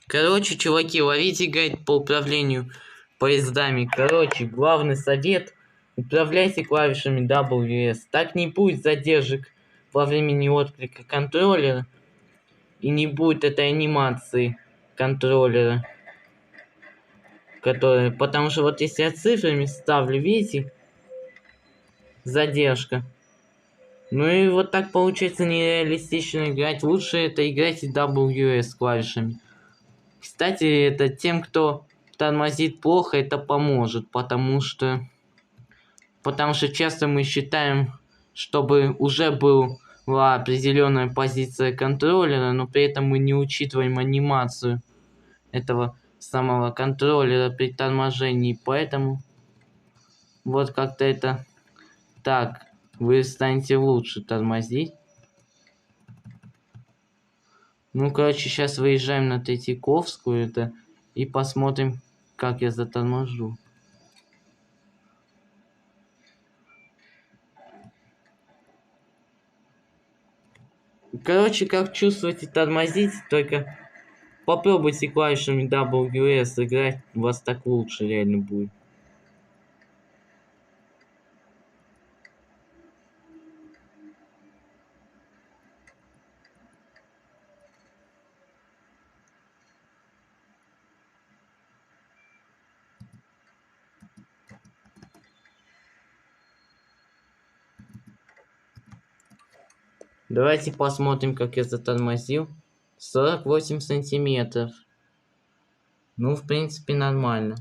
Короче, чуваки, ловите гайд по управлению поездами. Короче, главный совет: управляйте клавишами WS. Так не будет задержек во времени отклика контроллера и не будет этой анимации контроллера, потому что вот если я цифрами ставлю, видите, задержка. Ну и вот так получается нереалистично играть. Лучше это играйте WS клавишами. Кстати, это тем, кто тормозит плохо, это поможет, потому что часто мы считаем, чтобы уже была определенная позиция контроллера, но при этом мы не учитываем анимацию этого самого контроллера при торможении, поэтому вот как-то это так, вы станете лучше тормозить. Ну, короче, сейчас выезжаем на Третьяковскую и посмотрим, как я заторможу. Короче, как чувствуете, тормозить, только попробуйте клавишами WS играть, у вас так лучше реально будет. Давайте посмотрим, как я затормозил. 48 сантиметров. Ну, в принципе, нормально.